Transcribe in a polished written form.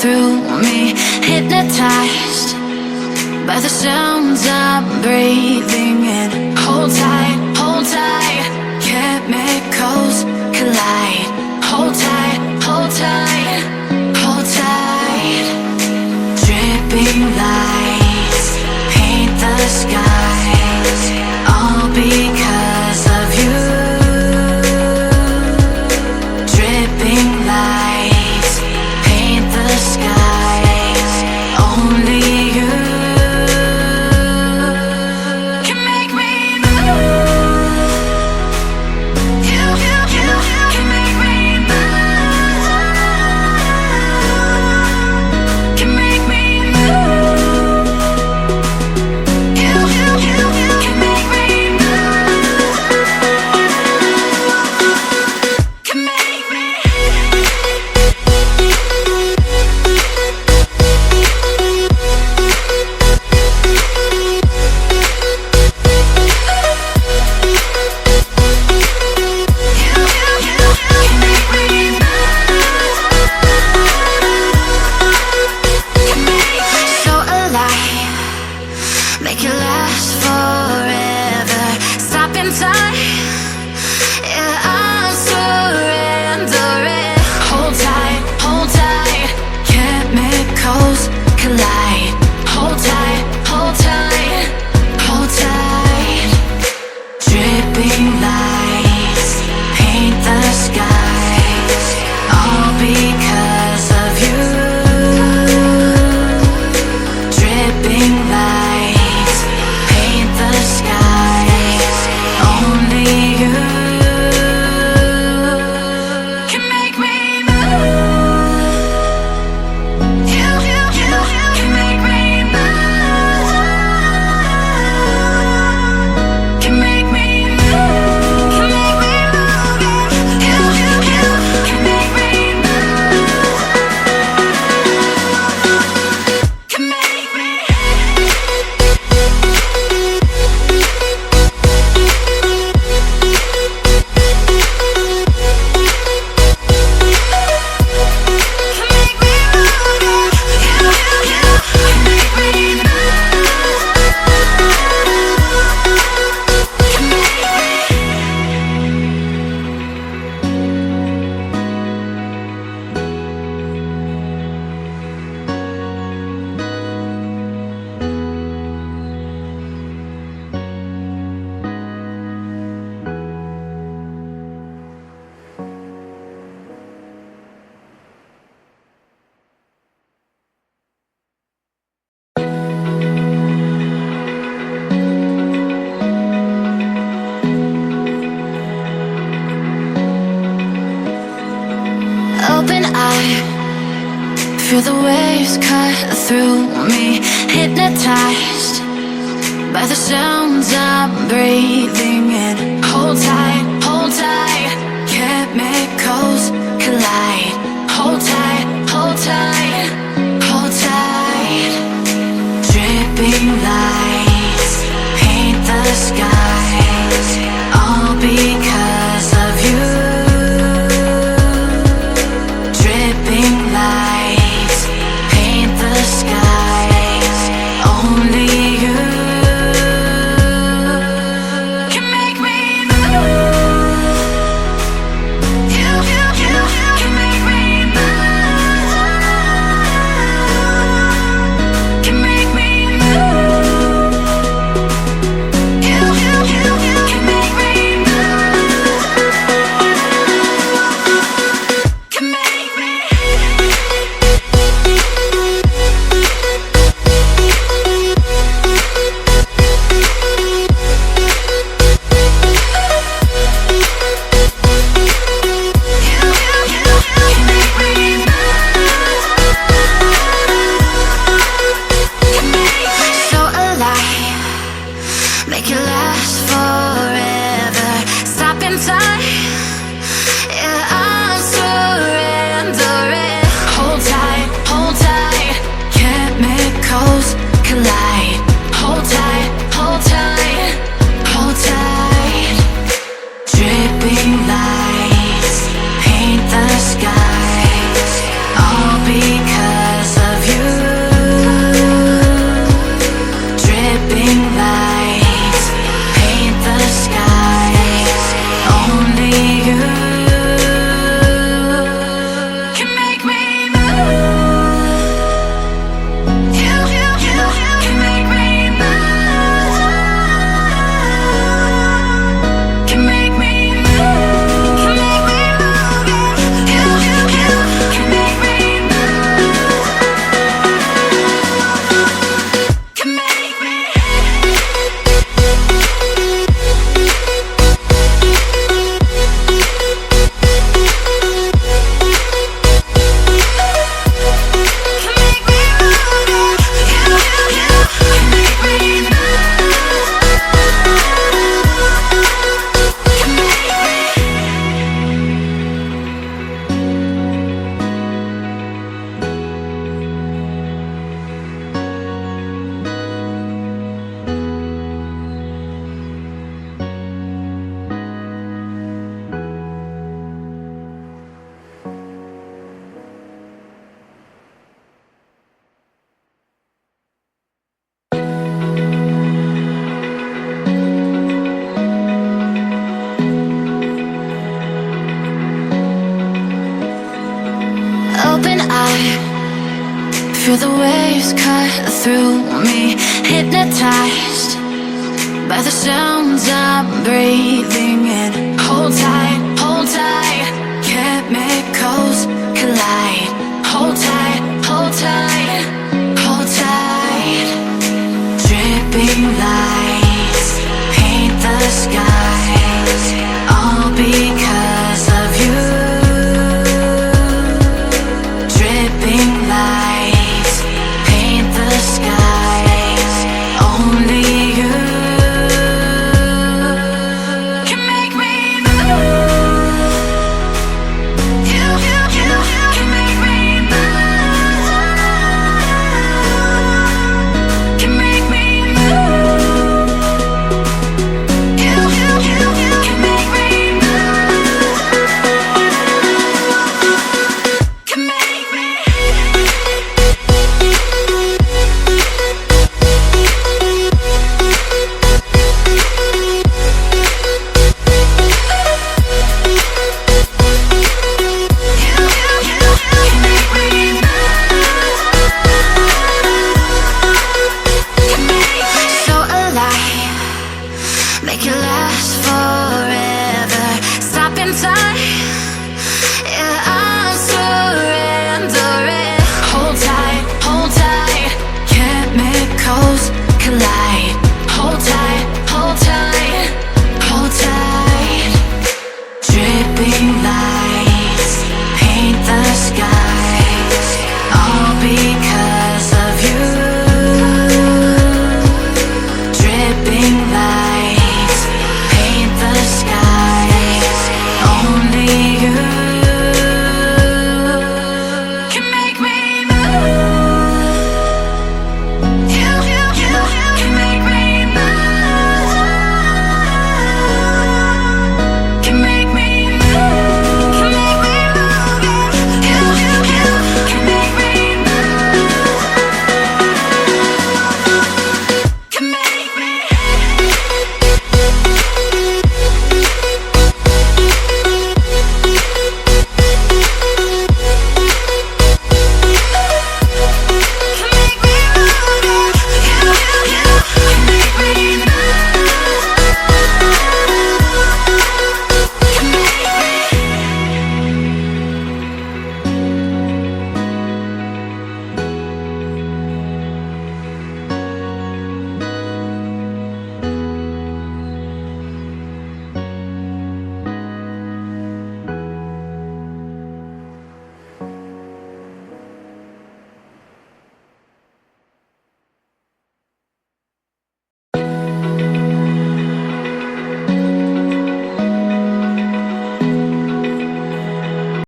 through me, hypnotized by the sounds I'm breathing in. Hold tight, chemicals collide. Hold tight, hold tight, hold tight. Dripping lights paint the skies, all because of you. Dripping lights paint the skies, only you can make me move. You can make me move. Can make me move. You can make me move. Can make me. So alive, make it last forever. Stop in time, yeah, I'm surrendering. Hold tight, chemicals collide. Hold tight, hold tight, hold tight. Dripping lights paint the skies, all because of you. Dripping lights paint the skies, only you can make me move. You can make me move. Can make me move. Can make me move. You can make me move. Can make me. Open eye, feel the waves cut through me, hypnotized by the sounds I'm breathing in. Hold tight, chemicals collide. Hold tight, hold tight. Dripping lights paint the skies, all because of you. Dripping lights paint the skies, only you can make me move. You can make me move. Can make me move. Feel the waves cut through me, hypnotized by the sounds I'm breathing in. Hold tight, chemicals collide. Hold tight, hold tight.